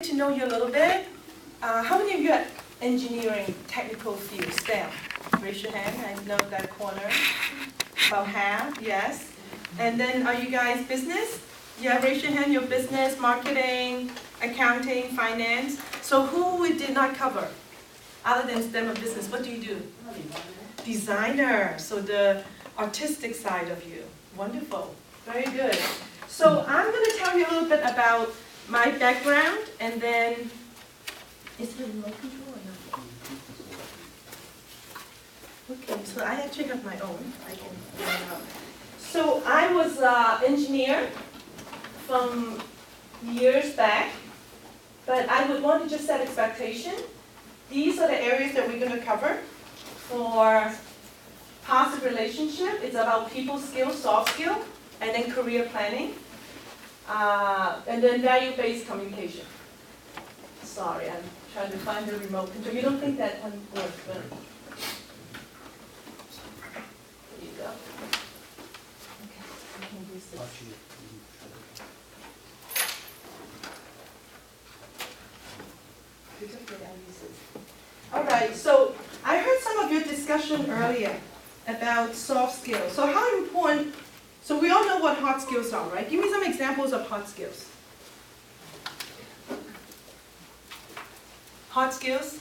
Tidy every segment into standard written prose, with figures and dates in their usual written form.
To know you a little bit, how many of you are engineering technical field, STEM? Raise your hand. I know that corner. About half, yes. And then are you guys business? Yeah, raise your hand. Your business, marketing, accounting, finance. So who we did not cover? Other than STEM and business, what do you do? Designer. So the artistic side of you. Wonderful. Very good. So I'm going to tell you a little bit about my background, and then, is it remote control or not? Okay, so I actually have my own. I can figure it out. So I was an engineer from years back, but I would want to just set expectation. These are the areas that we're going to cover for positive relationship. It's about people skills, soft skill, and then career planning. And then value-based communication. Sorry, I'm trying to find the remote control. You don't think that one works, but there you go. Okay, I can use this. It's okay, I'll use this. All right, so I heard some of your discussion earlier about soft skills. So how important? So we all know what hard skills are, right? Give me some examples of hard skills. Hard skills,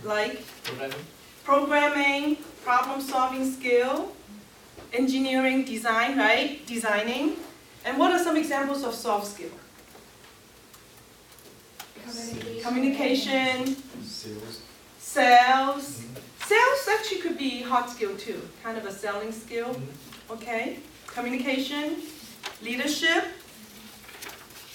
like programming, problem-solving skill, engineering, design, right? Designing. And what are some examples of soft skill? Communication. Sales. Sales. Sales actually could be hard skill too, kind of a selling skill. Okay. Communication, leadership,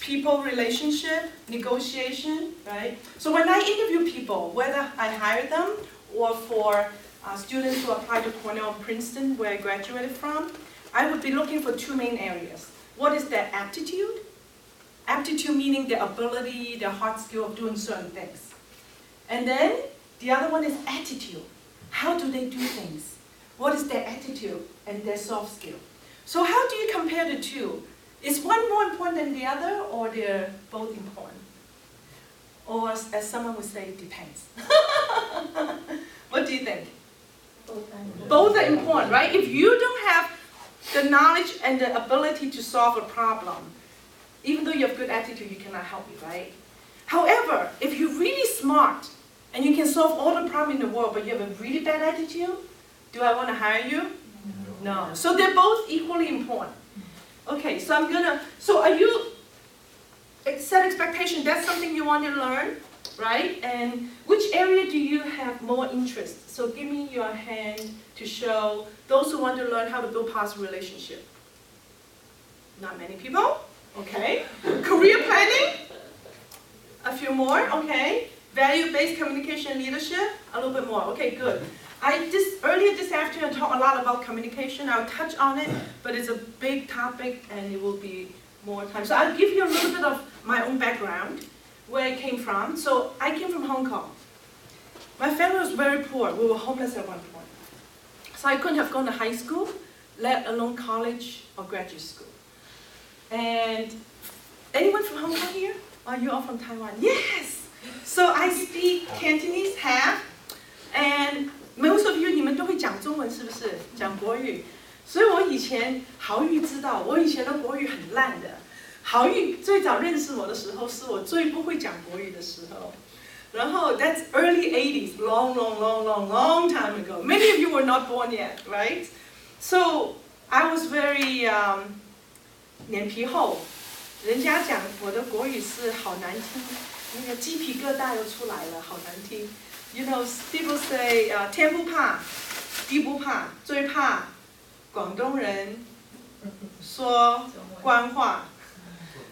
people relationship, negotiation, right? So when I interview people, whether I hire them or for students who apply to Cornell and Princeton, where I graduated from, I would be looking for two main areas. What is their aptitude? Aptitude meaning their ability, their hard skill of doing certain things. And then the other one is attitude. How do they do things? What is their attitude and their soft skill? So how do you compare the two? Is one more important than the other, or they're both important? Or as someone would say, it depends. What do you think? Both are important, right? If you don't have the knowledge and the ability to solve a problem, even though you have good attitude, you cannot help it, right? However, if you're really smart and you can solve all the problems in the world, but you have a really bad attitude, do I want to hire you? No. So they're both equally important. Okay, so so are you, set expectation, that's something you want to learn, right? And which area do you have more interest? So give me your hand to show those who want to learn how to build positive relationship. Not many people, okay. Career planning, a few more, okay. Value-based communication and leadership, a little bit more, okay, good. Earlier this afternoon I talked a lot about communication. I'll touch on it, but it's a big topic and it will be more time. So I'll give you a little bit of my own background, where I came from. So I came from Hong Kong. My family was very poor. We were homeless at one point. So I couldn't have gone to high school, let alone college or graduate school. And anyone from Hong Kong here? Are you all from Taiwan? Yes! So I speak Cantonese half, and most of you 你们都会讲中文是不是？讲国语。所以我以前豪语知道，我以前的国语很烂的。豪语最早认识我的时候，是我最不会讲国语的时候。然后 that's early 80s, long time ago. Many of you were not born yet, right? So I was very 脸皮厚。人家讲我的国语是好难听，那个鸡皮疙瘩又出来了，好难听。You know, people say 天不怕，地不怕，最怕广东人说官话。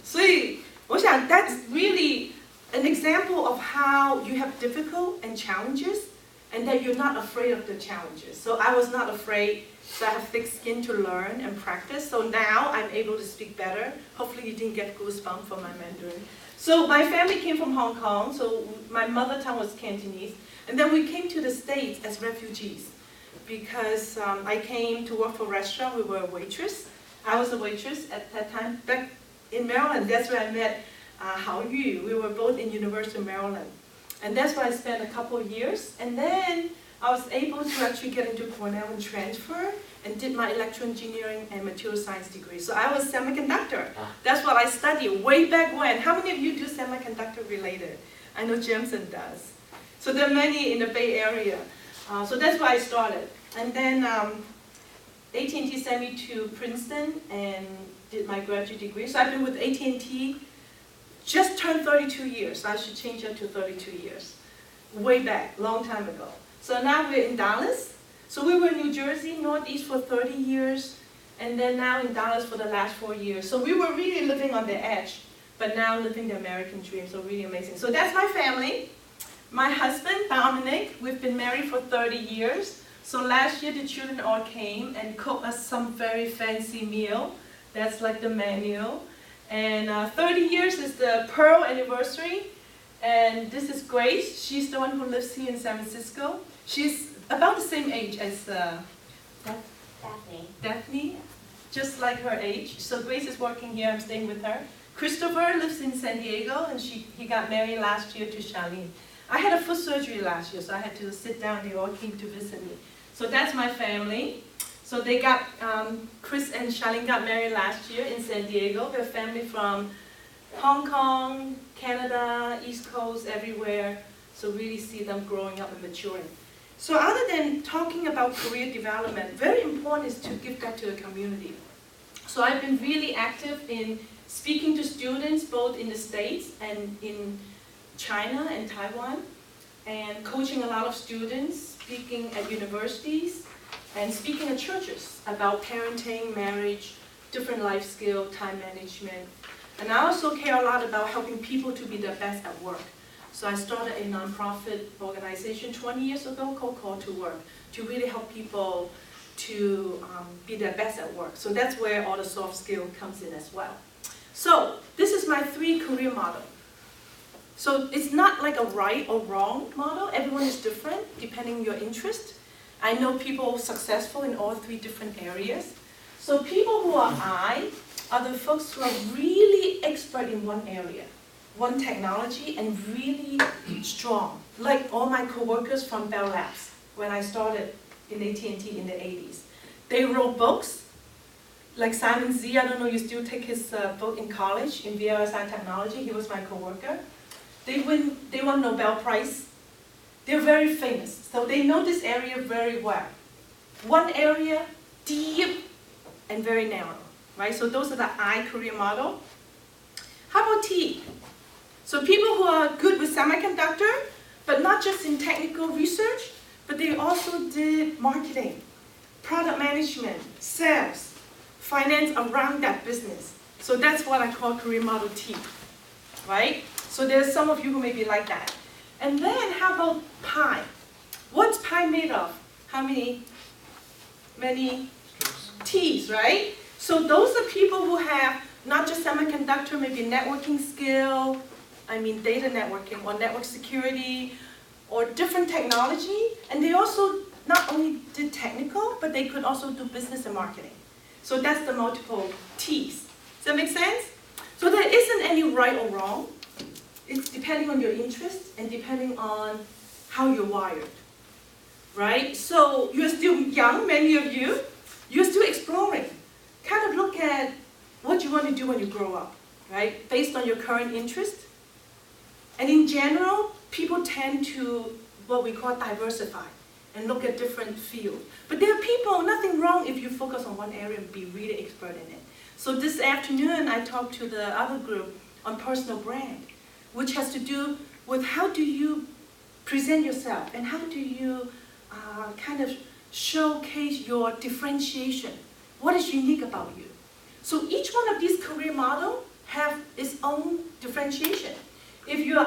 所以我想 that's really an example of how you have difficult and challenges, and that you're not afraid of the challenges. So I was not afraid. So I have thick skin to learn and practice. So now I'm able to speak better. Hopefully you didn't get goosebumps from my Mandarin. So my family came from Hong Kong. So my mother tongue was Cantonese. And then we came to the States as refugees because I came to work for a restaurant. We were a waitress. I was a waitress at that time. Back in Maryland, that's where I met Hao Yu. We were both in University of Maryland. And that's where I spent a couple of years. And then I was able to actually get into Cornell and transfer and did my electrical engineering and material science degree. So I was semiconductor. That's what I studied way back when. How many of you do semiconductor related? I know Jensen does. So there are many in the Bay Area. So that's where I started. And then AT&T sent me to Princeton and did my graduate degree. So I've been with AT&T, just turned 32 years. So I should change that to 32 years. Way back, long time ago. So now we're in Dallas. So we were in New Jersey, Northeast for 30 years, and then now in Dallas for the last 4 years. So we were really living on the edge, but now living the American dream, so really amazing. So that's my family. My husband, Dominic, we've been married for 30 years. So last year the children all came and cooked us some very fancy meal. That's like the menu. And 30 years is the Pearl anniversary. And this is Grace. She's the one who lives here in San Francisco. She's about the same age as Daphne, just like her age. So Grace is working here, I'm staying with her. Christopher lives in San Diego, and he got married last year to Charlene. I had a foot surgery last year, so I had to sit down. They all came to visit me. So that's my family. So they got, Chris and Charlene got married last year in San Diego. They're family from Hong Kong, Canada, East Coast, everywhere. So really see them growing up and maturing. So other than talking about career development, very important is to give back to the community. So I've been really active in speaking to students both in the States and in China and Taiwan, and coaching a lot of students, speaking at universities, and speaking at churches about parenting, marriage, different life skills, time management. And I also care a lot about helping people to be their best at work. So I started a nonprofit organization 20 years ago called Call to Work to really help people to be their best at work. So that's where all the soft skill comes in as well. So this is my 3 career model. So it's not like a right or wrong model. Everyone is different depending on your interest. I know people successful in all 3 different areas. So people who are the folks who are really expert in one area, one technology, and really strong. Like all my coworkers from Bell Labs when I started in AT&T in the 80s. They wrote books, like Simon Z. I don't know, you still take his book in college in VLSI and technology. He was my coworker. They won Nobel Prize. They're very famous, so they know this area very well. One area, deep and very narrow, right? So those are the I career model. How about T? So people who are good with semiconductor, but not just in technical research, but they also did marketing, product management, sales, finance around that business. So that's what I call career model T, right? So there's some of you who may be like that. And then how about pie? What's pie made of? How many? Many T's, right? So those are people who have not just semiconductor, maybe networking skill, data networking or network security, or different technology. And they also not only did technical, but they could also do business and marketing. So that's the multiple T's. Does that make sense? So there isn't any right or wrong. It's depending on your interest and depending on how you're wired, right? So you're still young, many of you. You're still exploring. Kind of look at what you want to do when you grow up, right? Based on your current interest. And in general, people tend to what we call diversify and look at different fields. But there are people, nothing wrong if you focus on one area and be really expert in it. So this afternoon, I talked to the other group on personal brand, which has to do with how do you present yourself and how do you kind of showcase your differentiation. What is unique about you? So each one of these career models have its own differentiation. If you're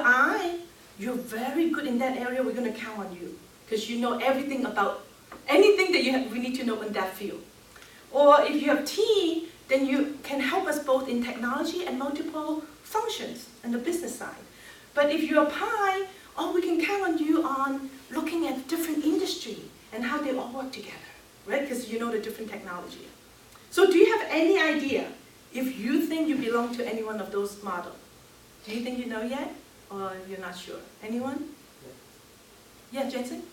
you're very good in that area, we're going to count on you because you know everything about anything that we need to know in that field. Or if you have T, then you can help us both in technology and multiple functions on the business side. But if you're Pi, we can count on you on looking at different industry and how they all work together, right? Because you know the different technology. So do you have any idea if you think you belong to any one of those models? Do you think you know yet? Or you're not sure? Anyone? Yeah, Jensen?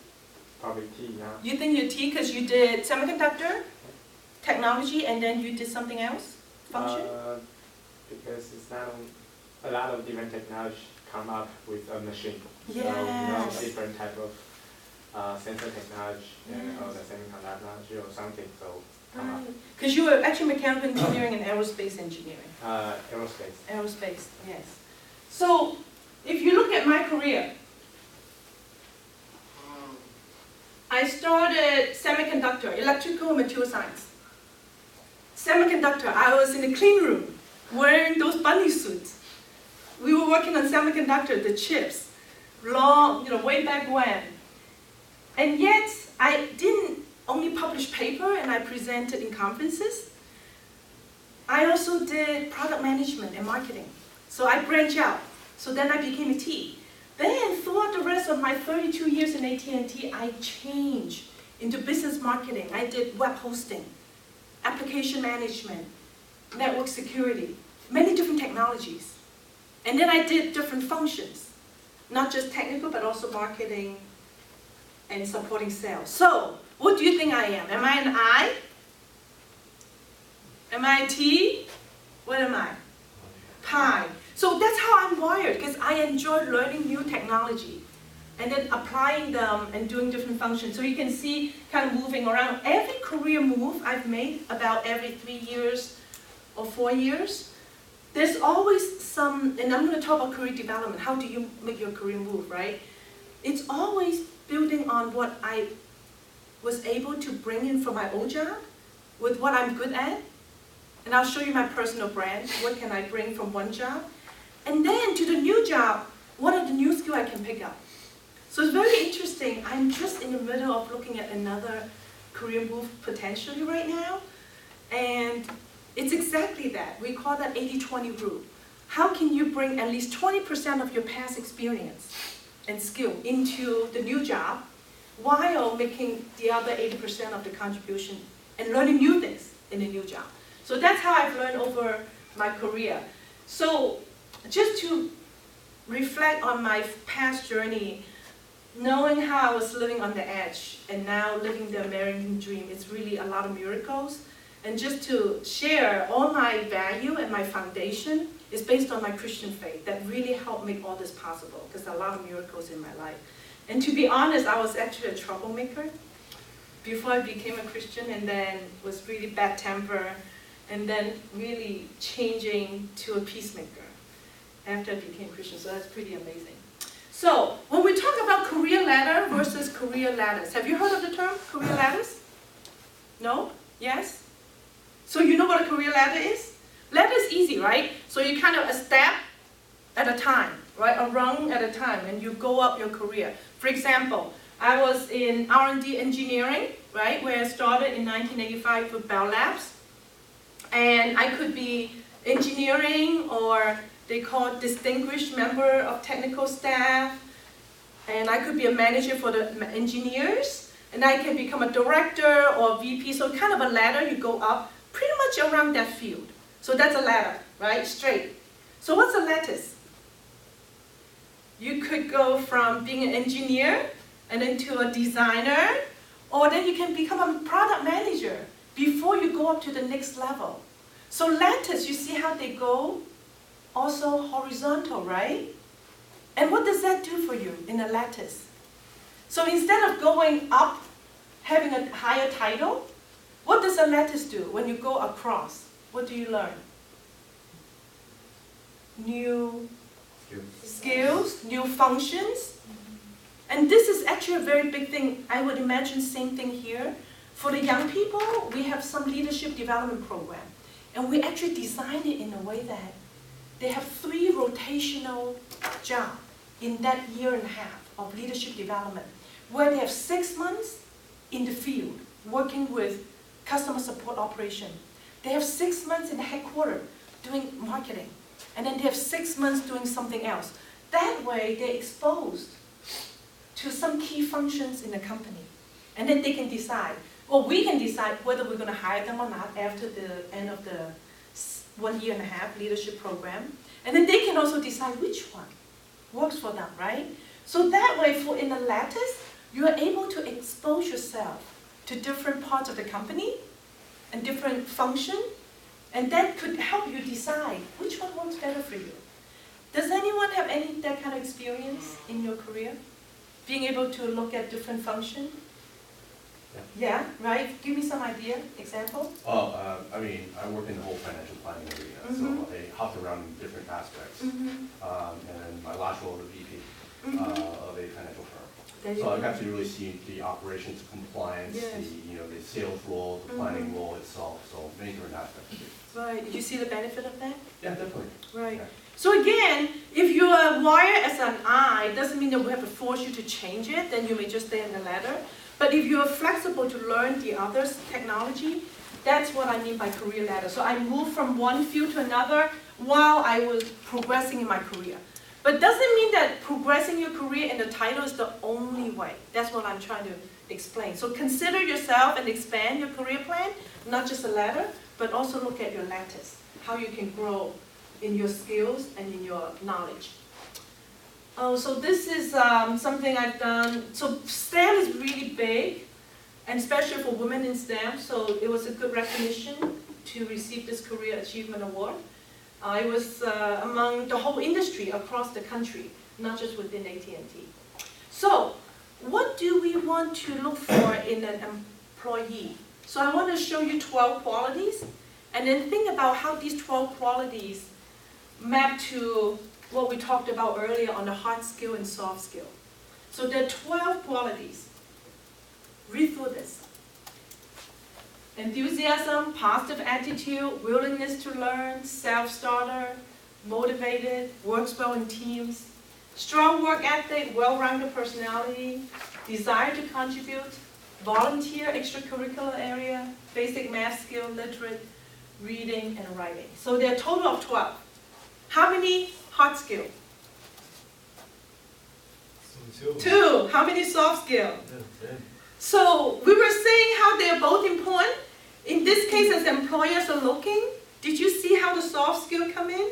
Probably T, yeah. You think you're T because you did semiconductor, technology, and then you did something else? Function? Because it's not a lot of different technology come up with a machine. Yes. So, different type of sensor technology or the semiconductor or something. So, because you were actually mechanical engineering and aerospace engineering. Aerospace. Aerospace, yes. So, if you look at my career, I started semiconductor, electrical material science. Semiconductor, I was in the clean room wearing those bunny suits. We were working on semiconductor, the chips, long, way back when. And yet, I didn't only publish paper and I presented in conferences. I also did product management and marketing. So I branched out. So then I became a T. Then throughout the rest of my 32 years in AT&T, I changed into business marketing. I did web hosting, application management, network security, many different technologies. And then I did different functions, not just technical, but also marketing and supporting sales. So, what do you think I am? Am I an I? Am I a T? What am I? Pi. So that's how I'm wired, because I enjoy learning new technology and then applying them and doing different functions. So you can see kind of moving around. Every career move I've made about every 3 years or 4 years, there's always some, and I'm going to talk about career development. How do you make your career move, right? It's always building on what I was able to bring in from my old job with what I'm good at. And I'll show you my personal brand. What can I bring from one job? And then to the new job, what are the new skills I can pick up? So it's very interesting. I'm just in the middle of looking at another career move potentially right now. And it's exactly that. We call that 80-20 rule. How can you bring at least 20% of your past experience and skill into the new job while making the other 80% of the contribution and learning new things in the new job? So that's how I've learned over my career. So just to reflect on my past journey, knowing how I was living on the edge and now living the American dream, it's really a lot of miracles. And just to share all my value and my foundation is based on my Christian faith that really helped make all this possible, because a lot of miracles in my life. And to be honest, I was actually a troublemaker before I became a Christian, and then was really bad temper, and then really changing to a peacemaker after I became Christian. So that's pretty amazing. So when we talk about career ladder versus career ladders, have you heard of the term career ladders? No? Yes? So you know what a career ladder is? Ladder is easy, right? So you kind of a step at a time, right? A rung at a time, and you go up your career. For example, I was in R&D engineering, right, where I started in 1985 with Bell Labs. And I could be engineering, or they call it distinguished member of technical staff. And I could be a manager for the engineers. And I can become a director or VP. So kind of a ladder, you go up pretty much around that field. So that's a ladder, right? Straight. So what's a lattice? You could go from being an engineer and then to a designer, or then you can become a product manager before you go up to the next level. So lattice, you see how they go? Also horizontal, right? And what does that do for you in a lattice? So instead of going up, having a higher title, what does a lattice do when you go across? What do you learn? New skills, new functions. And this is actually a very big thing. I would imagine same thing here. For the young people, we have some leadership development program. And we actually designed it in a way that they have 3 rotational jobs in that year and a half of leadership development, where they have 6 months in the field working with customer support operation. They have 6 months in the headquarters doing marketing. And then they have 6 months doing something else. That way, they're exposed to some key functions in the company. And then they can decide, well, we can decide whether we're going to hire them or not after the end of the 1.5 year leadership program. And then they can also decide which one works for them, right? So that way, in the lattice, you are able to expose yourself to different parts of the company and different function, and that could help you decide which one works better for you. Does anyone have that kind of experience in your career? Being able to look at different functions? Yeah, right? Give me some idea, example. I mean, I work in the whole financial planning area, so I hopped around different aspects. And my last role was VP of a financial firm. So I got to really see the operations, compliance, the sales role, the planning role itself, so many different aspects. Right. Did you see the benefit of that? Yeah, definitely. Right. Yeah. So again, if you are wired as an I, doesn't mean that we have to force you to change it, then you may just stay in the ladder. But if you are flexible to learn the other's technology, that's what I mean by career ladder. So I moved from one field to another while I was progressing in my career. But doesn't mean that progressing your career in the title is the only way. That's what I'm trying to explain. So consider yourself and expand your career plan, not just a ladder, but also look at your lattice, how you can grow in your skills and in your knowledge. Oh, so this is something I've done. So STEM is really big, and especially for women in STEM, so it was a good recognition to receive this Career Achievement Award. I was among the whole industry across the country, not just within AT&T. So what do we want to look for in an employee? So I want to show you 12 qualities, and then think about how these 12 qualities map to what we talked about earlier on the hard skill and soft skill. So there are 12 qualities. Read through this. Enthusiasm, positive attitude, willingness to learn, self-starter, motivated, works well in teams, strong work ethic, well-rounded personality, desire to contribute, volunteer, extracurricular area, basic math skill, literate, reading, and writing. So there are a total of 12. How many hard skill? 2. How many soft skill? So we were saying how they are both important. In this case, as employers are looking, did you see how the soft skill come in?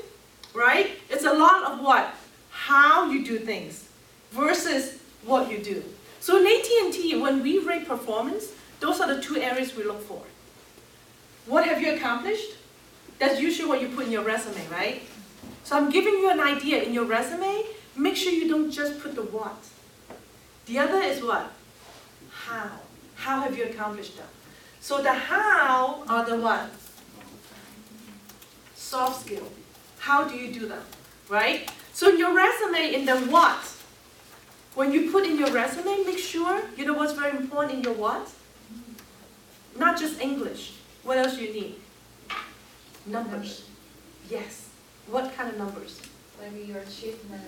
Right? It's a lot of what? How you do things versus what you do. So in AT&T, when we rate performance, those are the 2 areas we look for. What have you accomplished? That's usually what you put in your resume, right? So I'm giving you an idea in your resume. Make sure you don't just put the what. The other is what? How. How have you accomplished them? So the how are the what? Soft skill. How do you do them? Right? So in your resume, in the what, when you put in your resume, make sure you know what's very important in your what? Not just English. What else do you need? Numbers. Yes. What kind of numbers? Like your achievement,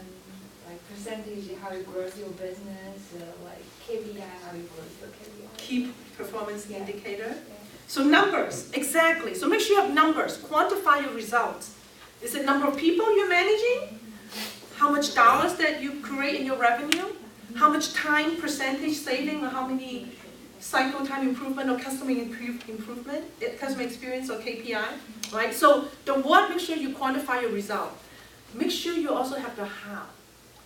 like percentage, how you grow your business, like KPI, how you grow your KPI. Key performance indicator. Yeah. So numbers, exactly. So make sure you have numbers. Quantify your results. Is it number of people you're managing? How much dollars that you create in your revenue? How much time percentage saving, or how many cycle time improvement or customer improvement, customer experience or KPI, right? So the what, make sure you quantify your result. Make sure you also have the how.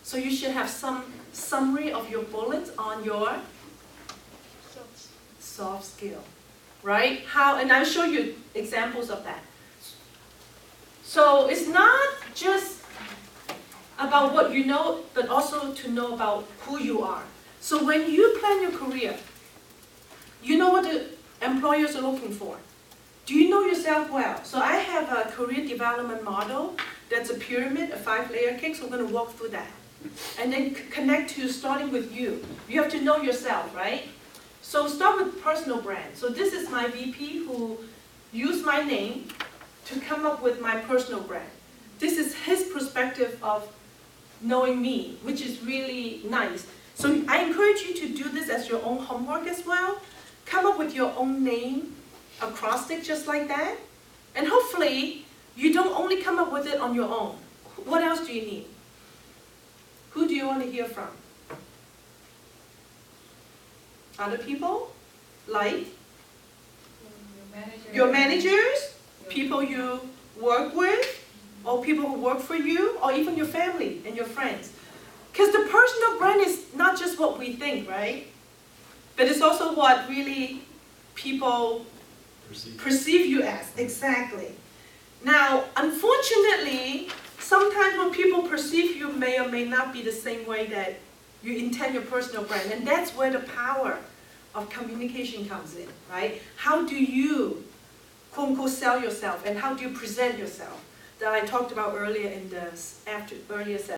So you should have some summary of your bullets on your soft skill, right? How, and I'll show you examples of that. So it's not just about what you know, but also to know about who you are. So when you plan your career, you know what the employers are looking for. Do you know yourself well? So I have a career development model that's a pyramid, a 5-layer cake, so we're going to walk through that. And then connect to starting with you. You have to know yourself, right? So start with personal brand. So this is my VP who used my name to come up with my personal brand. This is his perspective of knowing me, which is really nice. So I encourage you to do this as your own homework as well. Come up with your own name, acrostic just like that. And hopefully, you don't only come up with it on your own. What else do you need? Who do you want to hear from? Other people? Like? Your manager. Your managers? People you work with, or people who work for you, or even your family and your friends. Because the personal brand is not just what we think, right? But it's also what really people perceive you as, exactly. Now, unfortunately, sometimes when people perceive you may or may not be the same way that you intend your personal brand, and that's where the power of communication comes in, right? How do you, quote unquote, sell yourself, and how do you present yourself? That I talked about earlier in the earlier session.